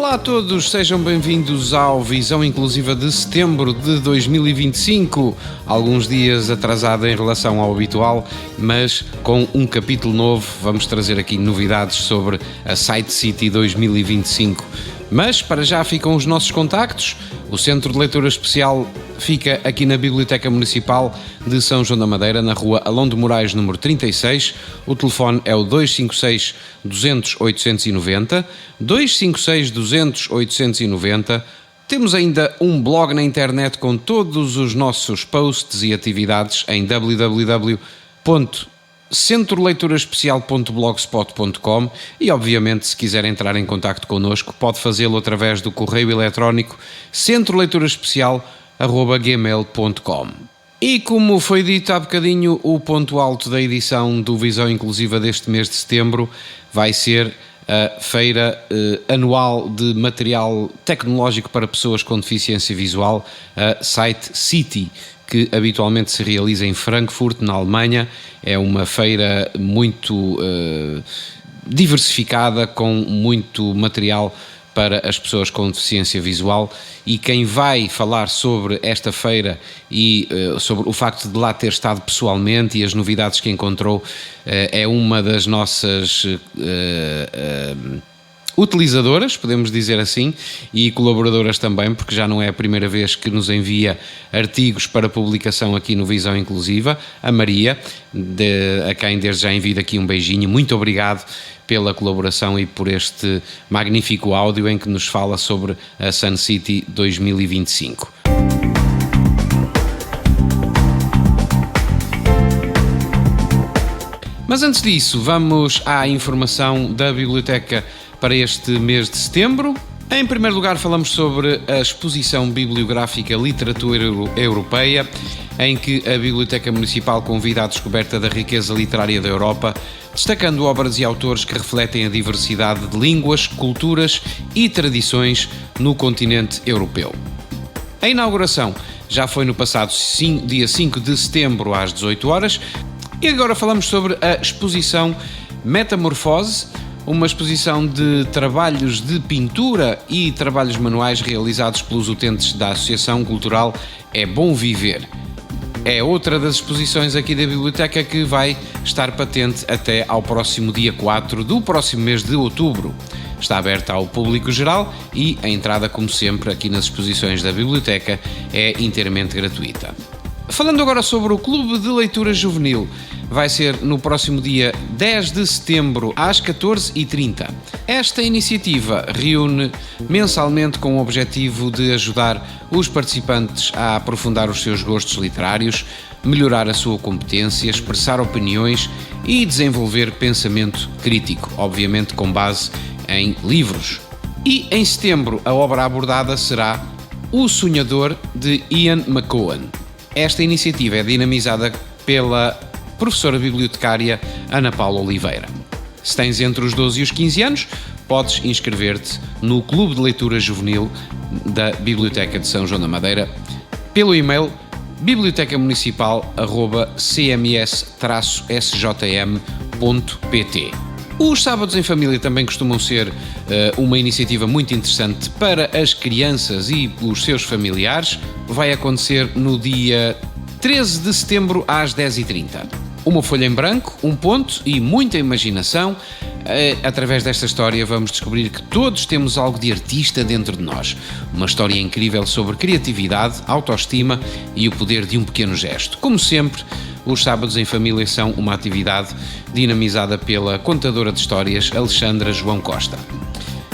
Olá a todos, sejam bem-vindos ao Visão Inclusiva de setembro de 2025, alguns dias atrasado em relação ao habitual, mas com um capítulo novo. Vamos trazer aqui novidades sobre a Site City 2025. Mas para já ficam os nossos contactos. O Centro de Leitura Especial fica aqui na Biblioteca Municipal de São João da Madeira, na rua Alão de Moraes, número 36. O telefone é o 256 200 890, 256 200 890. Temos ainda um blog na internet com todos os nossos posts e atividades em www.centroleituraespecial.blogspot.com e, obviamente, se quiser entrar em contacto connosco, pode fazê-lo através do correio eletrónico centroleituraespecial@gmail.com. E como foi dito há bocadinho, o ponto alto da edição do Visão Inclusiva deste mês de setembro vai ser a feira anual de material tecnológico para pessoas com deficiência visual, a Site City, que habitualmente se realiza em Frankfurt, na Alemanha. É uma feira muito diversificada, com muito material para as pessoas com deficiência visual, e quem vai falar sobre esta feira e sobre o facto de lá ter estado pessoalmente e as novidades que encontrou é uma das nossas utilizadoras, podemos dizer assim, e colaboradoras também, porque já não é a primeira vez que nos envia artigos para publicação aqui no Visão Inclusiva, a Maria, a quem desde já envio aqui um beijinho. Muito obrigado pela colaboração e por este magnífico áudio em que nos fala sobre a Sun City 2025. Mas antes disso, vamos à informação da biblioteca para este mês de setembro. Em primeiro lugar, falamos sobre a exposição bibliográfica Literatura Europeia, em que a Biblioteca Municipal convida à descoberta da riqueza literária da Europa, destacando obras e autores que refletem a diversidade de línguas, culturas e tradições no continente europeu. A inauguração já foi no passado dia 5 de setembro às 18 horas, e agora falamos sobre a exposição Metamorfose, uma exposição de trabalhos de pintura e trabalhos manuais realizados pelos utentes da Associação Cultural É Bom Viver. É outra das exposições aqui da biblioteca que vai estar patente até ao próximo dia 4 do próximo mês de outubro. Está aberta ao público geral e a entrada, como sempre, aqui nas exposições da biblioteca é inteiramente gratuita. Falando agora sobre o Clube de Leitura Juvenil, vai ser no próximo dia 10 de setembro às 14h30. Esta iniciativa reúne mensalmente com o objetivo de ajudar os participantes a aprofundar os seus gostos literários, melhorar a sua competência, expressar opiniões e desenvolver pensamento crítico, obviamente com base em livros. E em setembro a obra abordada será O Sonhador, de Ian McEwan. Esta iniciativa é dinamizada pela professora bibliotecária Ana Paula Oliveira. Se tens entre os 12 e os 15 anos, podes inscrever-te no Clube de Leitura Juvenil da Biblioteca de São João da Madeira pelo e-mail bibliotecamunicipal@cms-sjm.pt. Os sábados em família também costumam ser uma iniciativa muito interessante para as crianças e os seus familiares. Vai acontecer no dia 13 de setembro às 10h30. Uma folha em branco, um ponto e muita imaginação. Através desta história vamos descobrir que todos temos algo de artista dentro de nós. Uma história incrível sobre criatividade, autoestima e o poder de um pequeno gesto. Como sempre, os sábados em família são uma atividade dinamizada pela contadora de histórias Alexandra João Costa.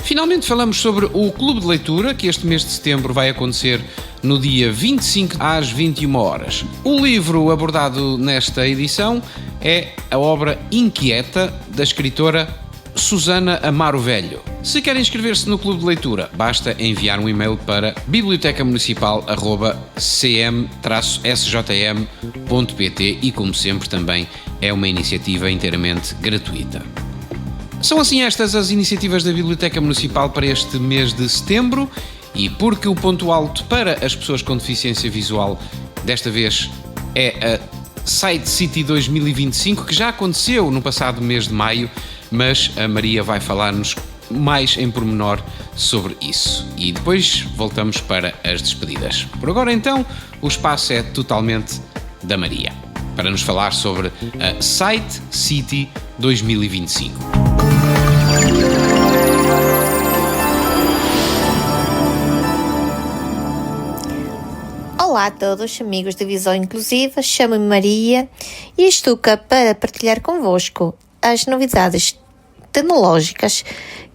Finalmente falamos sobre o Clube de Leitura, que este mês de setembro vai acontecer no dia 25 às 21 horas. O livro abordado nesta edição é a obra Inquieta, da escritora Susana Amaro Velho. Se quer inscrever-se no Clube de Leitura, basta enviar um e-mail para bibliotecamunicipal@cm-sjm.pt e, como sempre, também é uma iniciativa inteiramente gratuita. São assim estas as iniciativas da Biblioteca Municipal para este mês de setembro, e porque o ponto alto para as pessoas com deficiência visual desta vez é a Site City 2025, que já aconteceu no passado mês de maio, mas a Maria vai falar-nos mais em pormenor sobre isso. E depois voltamos para as despedidas. Por agora, então, o espaço é totalmente da Maria, para nos falar sobre a Site City 2025. Olá a todos, amigos da Visão Inclusiva, chamo-me Maria e estou cá para partilhar convosco as novidades tecnológicas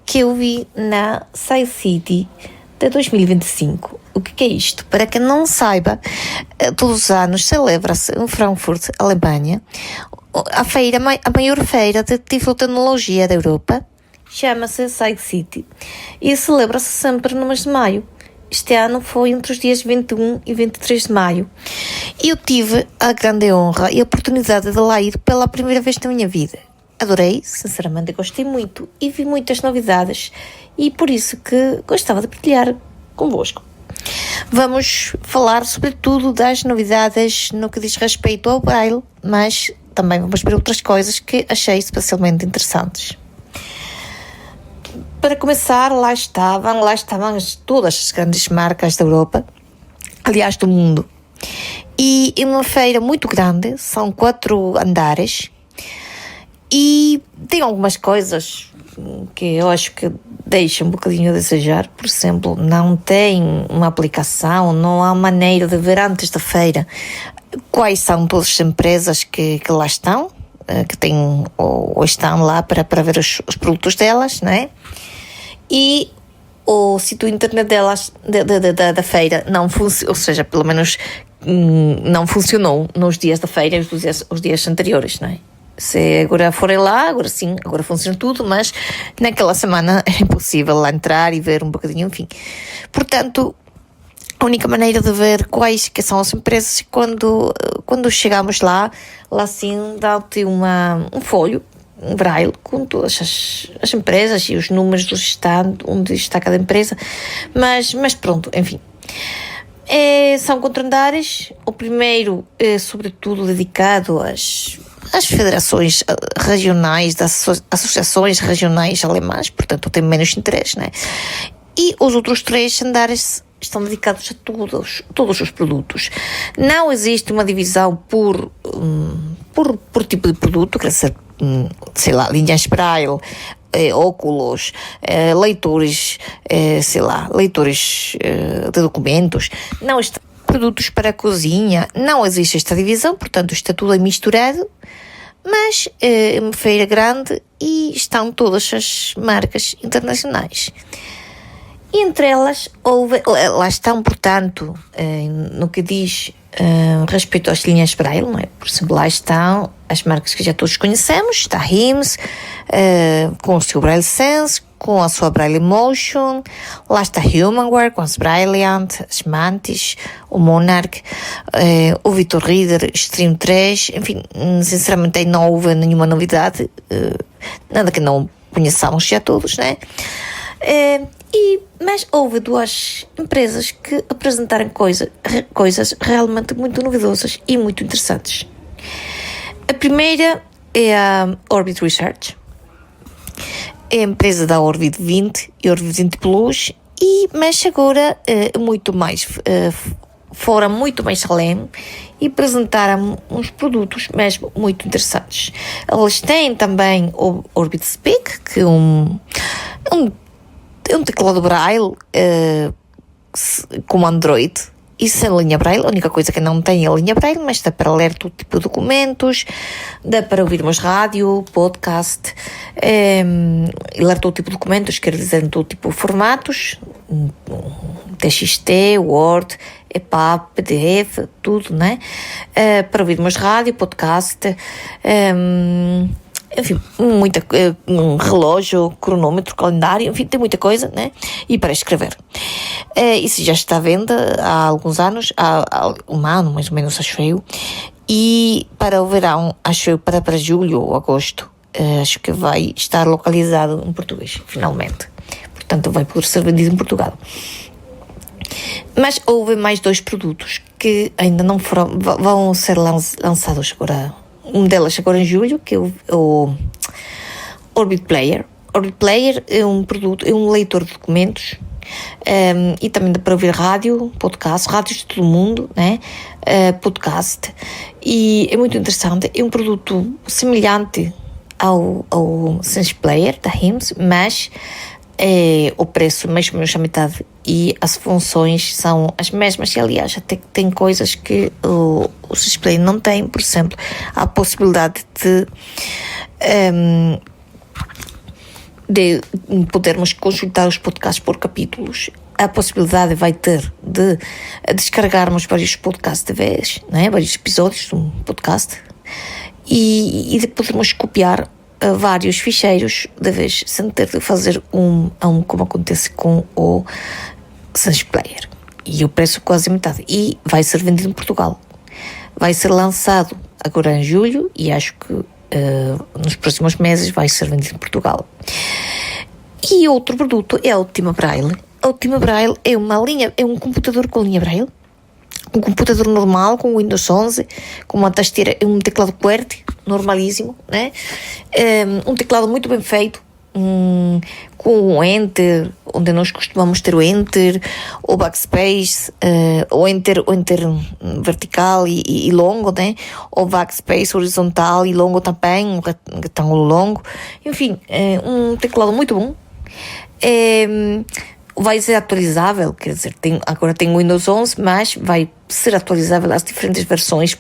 que eu vi na Sci City de 2025. O que é isto? Para quem não saiba, todos os anos celebra-se em Frankfurt, Alemanha, a maior feira de tiflotecnologia da Europa, chama-se Sci City e celebra-se sempre no mês de maio. Este ano foi entre os dias 21 e 23 de maio. E eu tive a grande honra e a oportunidade de lá ir pela primeira vez na minha vida. Adorei, sinceramente, gostei muito e vi muitas novidades e por isso que gostava de partilhar convosco. Vamos falar sobretudo das novidades no que diz respeito ao Braille, mas também vamos ver outras coisas que achei especialmente interessantes. Para começar, lá estavam todas as grandes marcas da Europa, aliás do mundo, e é uma feira muito grande, são 4 andares, e tem algumas coisas que eu acho que deixam um bocadinho a desejar. Por exemplo, não tem uma aplicação, não há maneira de ver antes da feira quais são todas as empresas que lá estão, que têm ou estão lá para ver os produtos delas, não é? E o sítio internet delas, da feira, não funciona, ou seja, pelo menos não funcionou nos dias da feira e os dias anteriores, não é? Se agora forem lá, agora sim, agora funciona tudo, mas naquela semana era impossível lá entrar e ver um bocadinho, enfim. Portanto, a única maneira de ver quais que são as empresas, quando chegamos lá sim dá-te um folho, um braille com todas as empresas e os números do estado, onde está cada empresa, mas pronto, enfim. São 4 andares. O primeiro é sobretudo dedicado às federações regionais, das associações regionais alemãs, portanto tem menos interesse, né? E os outros 3 andares estão dedicados a todos os produtos. Não existe uma divisão por tipo de produto, quer dizer, sei lá, linhas Braille, óculos, leitores, leitores de documentos, não está produtos para a cozinha, não existe esta divisão, portanto está tudo misturado, mas é uma feira grande e estão todas as marcas internacionais. E entre elas lá estão, portanto, no que diz respeito às linhas Braille, não é? Por exemplo, lá estão as marcas que já todos conhecemos, está a Hims, com o seu Braille Sense, com a sua Braille Motion, lá está a Humanware, com as Brailleant, as Mantis, o Monarch, o Victor Reader Stream 3, enfim, sinceramente aí não houve nenhuma novidade, nada que não conheçamos já todos, né? Mas houve 2 empresas que apresentaram coisas realmente muito novidosas e muito interessantes. A primeira é a Orbit Research, é a empresa da Orbit 20 e Orbit 20 Plus, mas agora foram muito mais além e apresentaram uns produtos mesmo muito interessantes. Eles têm também o Orbit Speak, que é um teclado Braille com Android e sem linha Braille. A única coisa que não tem é a linha Braille, mas dá para ler todo tipo de documentos, dá para ouvirmos rádio, podcast, e ler todo tipo de documentos, quer dizer, em todo tipo de formatos, TXT, Word, EPUB, PDF, tudo, né? Para ouvirmos rádio, podcast, enfim, um relógio, cronômetro, calendário, enfim, tem muita coisa, né? E para escrever. Isso já está à venda há alguns anos, há um ano mais ou menos, acho eu. E para o verão, acho eu, para julho ou agosto, acho que vai estar localizado em português, finalmente. Portanto, vai poder ser vendido em Portugal. Mas houve mais 2 produtos que ainda não foram, vão ser lançados agora. Um deles agora em julho, que é o Orbit Player. O Replayer é um produto, é um leitor de documentos, e também dá para ouvir rádios de todo o mundo, né? Podcast, e é muito interessante. É um produto semelhante ao Sense Player da HIMSS, mas o preço mais ou menos a metade e as funções são as mesmas. E aliás, até tem coisas que o Sense Player não tem. Por exemplo, a possibilidade de podermos consultar os podcasts por capítulos. A possibilidade vai ter de descarregarmos vários podcasts de vez, né? Vários episódios de um podcast, e de podermos copiar vários ficheiros de vez, sem ter de fazer um a um, como acontece com o Sense Player. E o preço quase metade. E vai ser vendido em Portugal. Vai ser lançado agora em julho, e acho que nos próximos meses vai ser vendido em Portugal. E outro produto é a Optima Braille. A Optima Braille é um computador com linha Braille, um computador normal com Windows 11, com uma tasteira, um teclado QWERTY normalíssimo, né? Um teclado muito bem feito, com o Enter, onde nós costumamos ter o Enter, o Backspace, o Enter vertical e longo, né? O Backspace horizontal e longo também, um retângulo longo. Enfim, um teclado muito bom. Vai ser atualizável, quer dizer, agora tem o Windows 11, mas vai ser atualizável às diferentes versões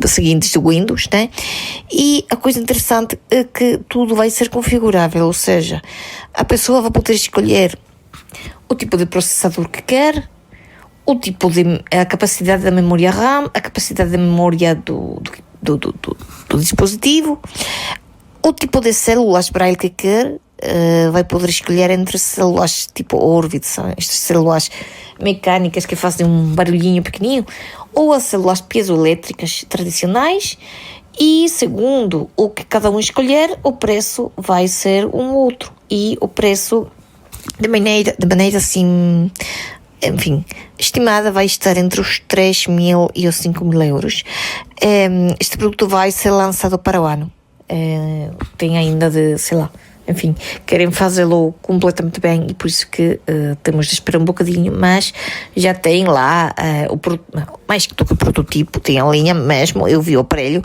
seguintes do Windows, né? E a coisa interessante é que tudo vai ser configurável, ou seja, a pessoa vai poder escolher o tipo de processador que quer, a capacidade da memória RAM, a capacidade da memória do dispositivo, o tipo de células Braille que quer. Vai poder escolher entre células tipo Orbit, estas células mecânicas que fazem um barulhinho pequenino, ou as células piezoelétricas tradicionais. E segundo o que cada um escolher, o preço vai ser um outro, e o preço de maneira assim, enfim, estimada, vai estar entre os 3.000 e os 5.000 euros. Este produto vai ser lançado para o ano. Tem ainda enfim, querem fazê-lo completamente bem, e por isso que temos de esperar um bocadinho, mas já tem lá mais do que o prototipo, tem a linha mesmo. Eu vi o aparelho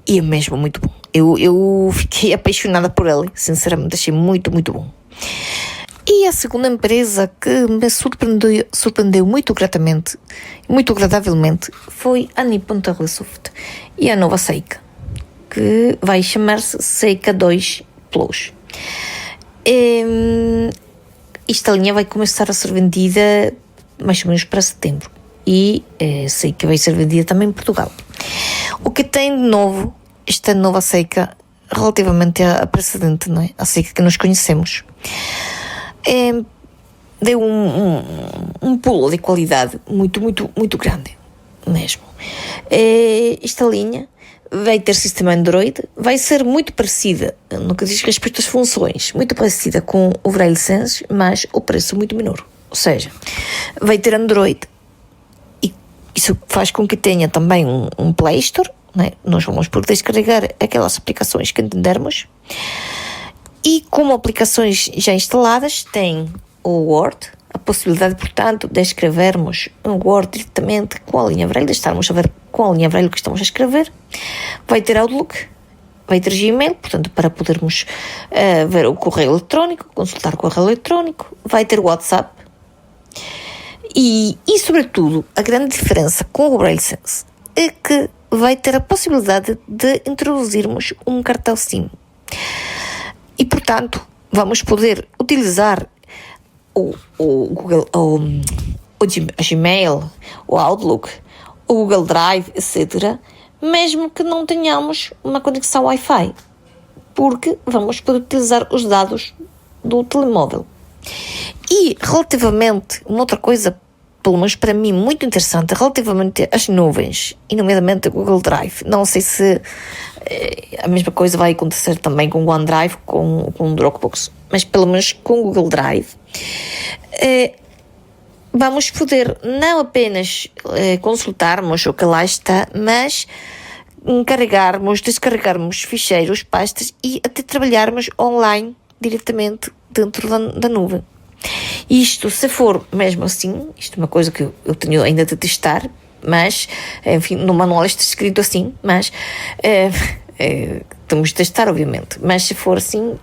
e é mesmo muito bom. Eu fiquei apaixonada por ele, sinceramente, achei muito, muito bom. E a segunda empresa que me surpreendeu muito gratamente, muito agradavelmente, foi a Nippon Telesoft e a nova Seika, que vai chamar-se Seika 2 Plus. Esta linha vai começar a ser vendida mais ou menos para setembro, e sei que vai ser vendida também em Portugal. O que tem de novo esta nova Seika relativamente à precedente, não é? A Seika que nós conhecemos, deu um pulo de qualidade muito, muito, muito grande mesmo. Esta linha vai ter sistema Android, vai ser muito parecida, no que diz respeito às funções, muito parecida com o Braille Sense, mas o preço muito menor. Ou seja, vai ter Android, e isso faz com que tenha também um Play Store, né? Nós vamos poder descarregar aquelas aplicações que entendermos, e como aplicações já instaladas, tem o Word, a possibilidade, portanto, de escrevermos um Word diretamente com a linha Braille, de estarmos a ver com a linha Braille o que estamos a escrever. Vai ter Outlook, vai ter Gmail, portanto, para podermos ver o correio eletrónico, consultar o correio eletrónico. Vai ter WhatsApp. E sobretudo, a grande diferença com o Braille Sense é que vai ter a possibilidade de introduzirmos um cartão SIM. E, portanto, vamos poder utilizar o Google, o Gmail, o Outlook, o Google Drive, etc., mesmo que não tenhamos uma conexão Wi-Fi, porque vamos poder utilizar os dados do telemóvel. E relativamente, uma outra coisa, pelo menos para mim, muito interessante, relativamente às nuvens, e nomeadamente o Google Drive. Não sei se a mesma coisa vai acontecer também com o OneDrive, com o Dropbox, mas pelo menos com o Google Drive, vamos poder não apenas consultarmos o que lá está, mas descarregarmos ficheiros, pastas, e até trabalharmos online diretamente dentro da nuvem. Isto, se for mesmo assim, isto é uma coisa que eu tenho ainda de testar, mas, enfim, no manual está escrito assim, mas temos de testar, obviamente, mas se for assim,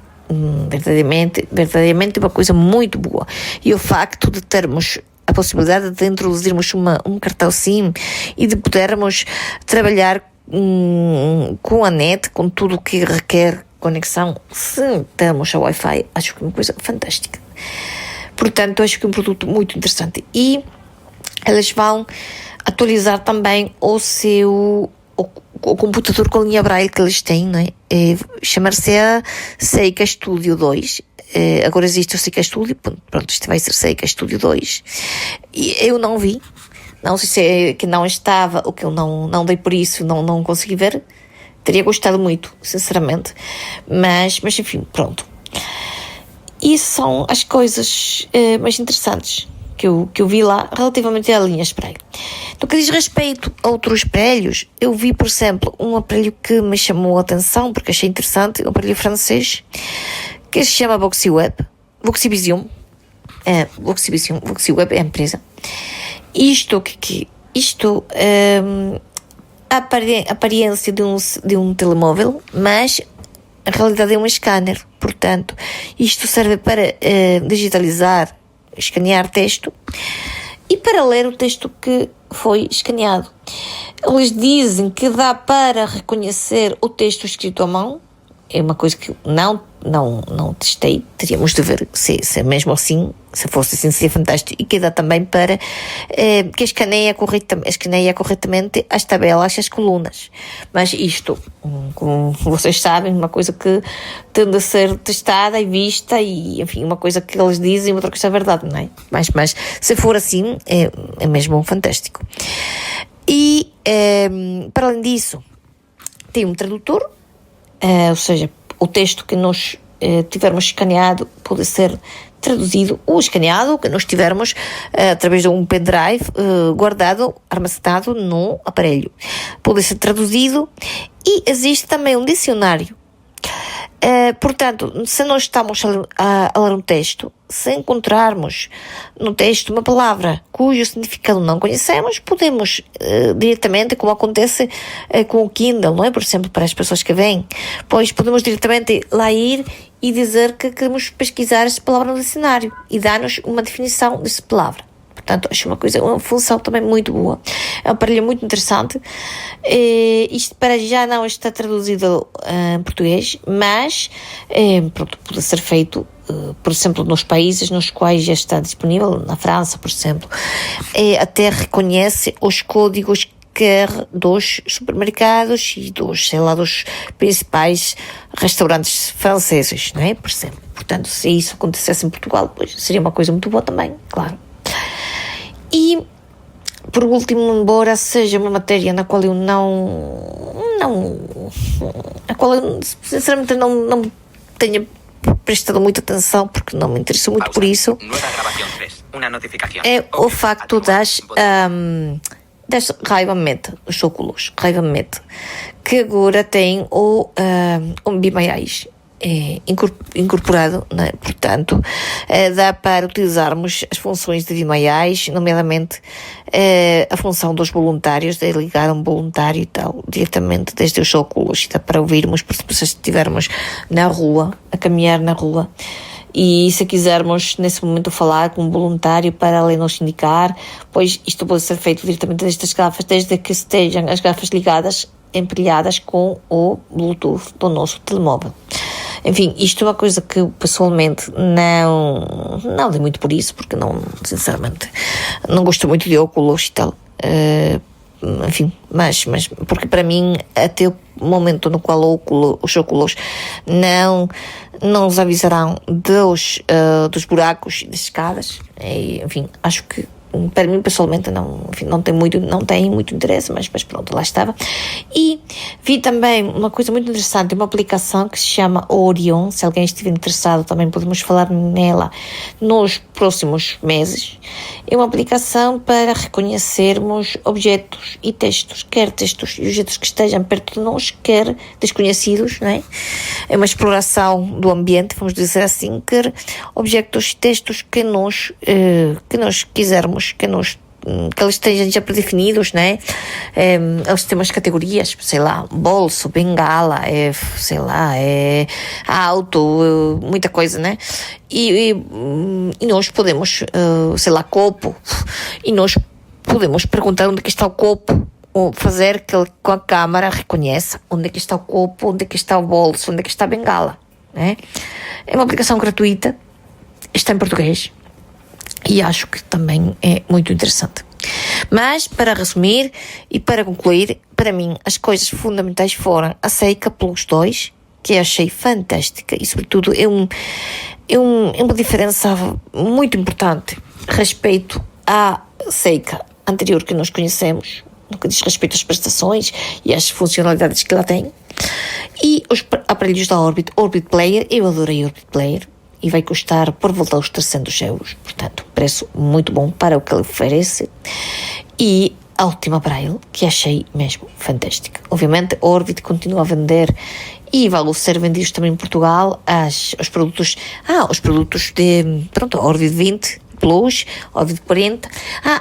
verdadeiramente é uma coisa muito boa. E o facto de termos a possibilidade de introduzirmos um cartão SIM e de podermos trabalhar com a net, com tudo o que requer conexão, se temos a Wi-Fi, acho que é uma coisa fantástica. Portanto, acho que é um produto muito interessante. E eles vão atualizar também o computador com linha Braille que eles têm, não é? Chamar-se a Seika Studio 2. Agora existe o Seika Studio, pronto, isto vai ser Seika Studio 2. E eu não vi, não sei se é que não estava ou que eu não dei por isso, não consegui ver. Teria gostado muito, sinceramente. Mas enfim, pronto. E são as coisas mais interessantes que eu vi lá relativamente à linha espelho. No que diz respeito a outros espelhos, eu vi, por exemplo, um aparelho que me chamou a atenção porque achei interessante, um aparelho francês que se chama Voxiweb, Voxivision. Voxiweb é a empresa. Isto a aparência de um telemóvel, mas a realidade é um scanner. Portanto, isto serve para digitalizar, escanear texto e para ler o texto que foi escaneado. Eles dizem que dá para reconhecer o texto escrito à mão. É uma coisa que não testei. Teríamos de ver se é mesmo assim. Se fosse assim, seria fantástico. E que dá também para que escaneia corretamente as tabelas e as colunas. Mas isto, como vocês sabem, uma coisa que tende a ser testada e vista, e enfim, uma coisa que eles dizem, outra coisa é verdade, não é? Mas se for assim, é mesmo fantástico. E para além disso, tem um tradutor, ou seja, o texto que nós tivermos escaneado pode ser traduzido ou escaneado, que nós tivermos através de um pendrive guardado, armazenado no aparelho. Pode ser traduzido e existe também um dicionário. Portanto, se nós estamos a ler um texto, se encontrarmos no texto uma palavra cujo significado não conhecemos, podemos diretamente, como acontece com o Kindle, não é? Por exemplo, para as pessoas que vêm, pois podemos diretamente lá ir e dizer que queremos pesquisar essa palavra no dicionário e dar-nos uma definição dessa palavra. Portanto, acho uma função também muito boa. É um aparelho muito interessante. Isto para já não está traduzido em português, mas pronto, pode ser feito, por exemplo, nos países nos quais já está disponível, na França, por exemplo. Até reconhece os códigos QR dos supermercados e dos principais restaurantes franceses, não é? Por exemplo. Portanto, se isso acontecesse em Portugal, pois seria uma coisa muito boa também, claro. E, por último, embora seja uma matéria na qual eu sinceramente não tenha prestado muita atenção, porque não me interesso muito por isso, é o facto das Ray-Ban Meta, os óculos Ray-Ban Meta, que agora tem um Be My Eyes incorporado, né? Portanto, dá para utilizarmos as funções de Be My Eyes, nomeadamente a função dos voluntários, de ligar um voluntário e tal, diretamente desde os óculos, dá para ouvirmos, por exemplo, se estivermos na rua, a caminhar na rua, e se quisermos nesse momento falar com um voluntário para ele nos indicar, pois isto pode ser feito diretamente destas garrafas, desde que estejam as garrafas ligadas, empilhadas com o Bluetooth do nosso telemóvel. Enfim, isto é uma coisa que eu pessoalmente não dei muito por isso, porque sinceramente, não gosto muito de óculos e tal. Enfim, mas porque para mim, até o momento no qual os óculos não os avisarão dos buracos e das escadas, enfim, acho que para mim pessoalmente não, enfim, não tem muito interesse, mas pronto, lá estava. E vi também uma coisa muito interessante, uma aplicação que se chama Orion. Se alguém estiver interessado também podemos falar nela nos próximos meses. É uma aplicação para reconhecermos objetos e textos, quer textos e objetos que estejam perto de nós, quer desconhecidos, não é? É uma exploração do ambiente, vamos dizer assim, quer objetos e textos que nós quisermos, que eles estejam já predefinidos, né? Eles têm umas categorias, sei lá, bolso, bengala, sei lá, auto, muita coisa, né? E nós podemos, sei lá, copo, e nós podemos perguntar onde é que está o copo, ou fazer que ele com a câmara reconheça onde é que está o copo, onde é que está o bolso, onde é que está a bengala, né? É uma aplicação gratuita, está em português, e acho que também é muito interessante. Mas, para resumir e para concluir, para mim as coisas fundamentais foram a Seika Plus 2, que eu achei fantástica, e sobretudo é uma diferença muito importante respeito à Seika anterior que nós conhecemos, no que diz respeito às prestações e às funcionalidades que ela tem. E os aparelhos da Orbit Player, eu adorei o Orbit Player, e vai custar por volta aos 300 euros, portanto, preço muito bom para o que ele oferece. E a Optima Braille, que achei mesmo fantástica. Obviamente, a Orbit continua a vender e vão ser vendidos também em Portugal os produtos de, a Orbit 20 Plus, Orbit 40.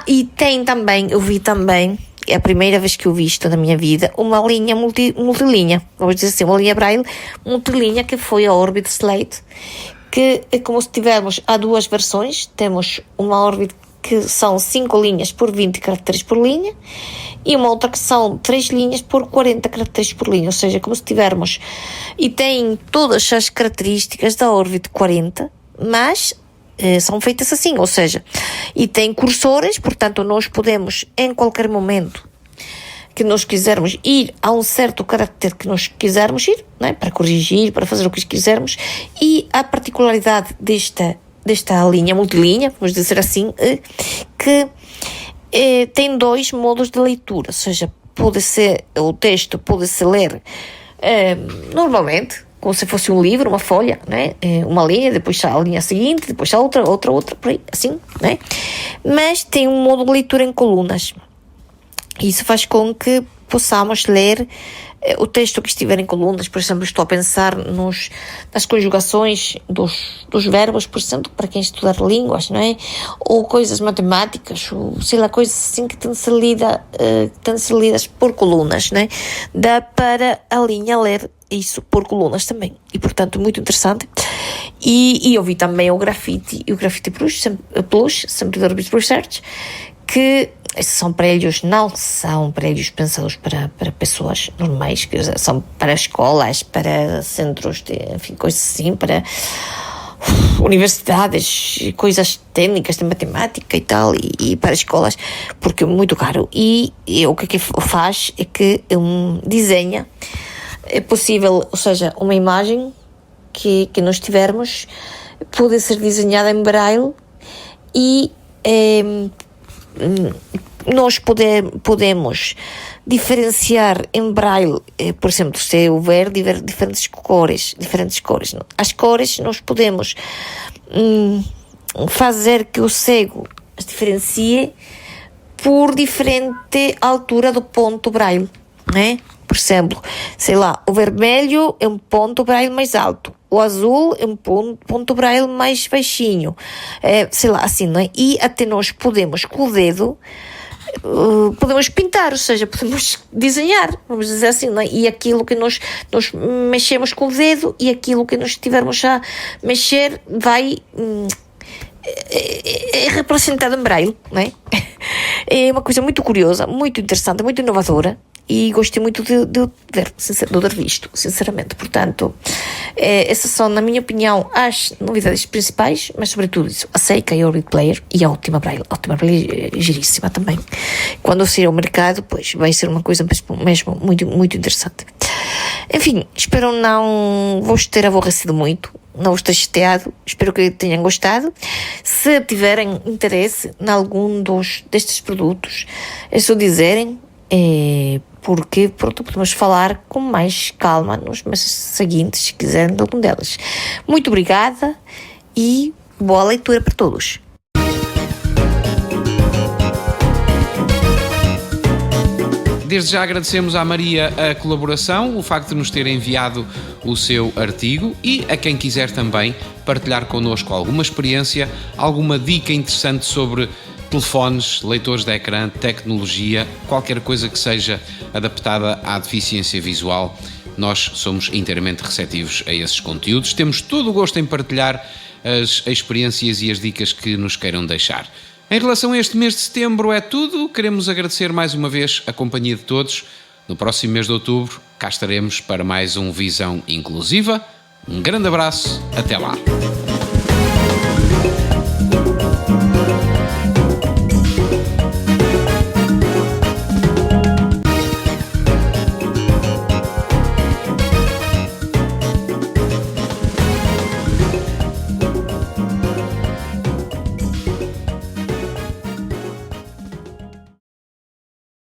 E tem também, eu vi também, é a primeira vez que eu vi isto na minha vida, uma linha multilinha, vamos dizer assim, uma linha Braille multilinha, que foi a Orbit Slate, que é como se tivermos, há duas versões. Temos uma Orbit que são 5 linhas por 20 caracteres por linha, e uma outra que são 3 linhas por 40 caracteres por linha, ou seja, como se tivermos, e tem todas as características da Orbit 40, mas são feitas assim, ou seja, e tem cursores, portanto nós podemos em qualquer momento que nós quisermos ir a um certo caractere que nós quisermos ir, não é? Para corrigir, para fazer o que quisermos. E a particularidade desta linha, multilinha, vamos dizer assim, que tem 2 modos de leitura, ou seja, o texto pode-se ler normalmente, como se fosse um livro, uma folha, né? Uma linha, depois a linha seguinte, depois a outra, por aí, assim, né? Mas tem um modo de leitura em colunas. Isso faz com que possamos ler o texto que estiver em colunas. Por exemplo, estou a pensar nas conjugações dos verbos, por exemplo, para quem estudar línguas, não é? Ou coisas matemáticas, ou sei lá, coisas assim que têm de ser lidas por colunas, não é? Dá para a linha ler isso por colunas também, e portanto muito interessante. E eu vi também o Graffiti e o Graffiti Plus, sempre da Orbit Research, que esses são aparelhos, não são aparelhos pensados para pessoas normais, que são para escolas, para centros de, enfim, coisas assim, para universidades, coisas técnicas de matemática e tal, e para escolas, porque é muito caro. E o que faz é que desenha, é possível, ou seja, uma imagem que nós tivermos pode ser desenhada em braille, e nós podemos diferenciar em braille, por exemplo, se houver diferentes cores. As cores nós podemos fazer que o cego as diferencie por diferente altura do ponto braille, né? Por exemplo, sei lá, o vermelho é um ponto braille mais alto, o azul é um ponto braille mais baixinho, sei lá, assim, não é? E até nós podemos, com o dedo, podemos pintar, ou seja, podemos desenhar, vamos dizer assim, não é? E aquilo que nós mexemos com o dedo, e aquilo que nós estivermos a mexer vai é representado em braille, não é? É uma coisa muito curiosa, muito interessante, muito inovadora, e gostei muito de ter visto, sinceramente. Portanto, essas são, na minha opinião, as novidades principais, mas sobretudo isso, a Seika e a Orbit Player e a Optima Braille. A Optima Braille é giríssima também. Quando sair ao mercado, pois vai ser uma coisa mesmo muito, muito interessante. Enfim, espero não vos ter aborrecido muito não os tenho chateado, espero que tenham gostado. Se tiverem interesse em algum destes produtos, é só dizerem, porque pronto, podemos falar com mais calma nos meses seguintes, se quiserem de algum delas. Muito obrigada e boa leitura para todos. Desde já agradecemos à Maria a colaboração, o facto de nos ter enviado o seu artigo, e a quem quiser também partilhar connosco alguma experiência, alguma dica interessante sobre telefones, leitores de ecrã, tecnologia, qualquer coisa que seja adaptada à deficiência visual. Nós somos inteiramente receptivos a esses conteúdos. Temos todo o gosto em partilhar as experiências e as dicas que nos queiram deixar. Em relação a este mês de setembro é tudo. Queremos agradecer mais uma vez a companhia de todos. No próximo mês de outubro cá estaremos para mais um Visão Inclusiva. Um grande abraço, até lá.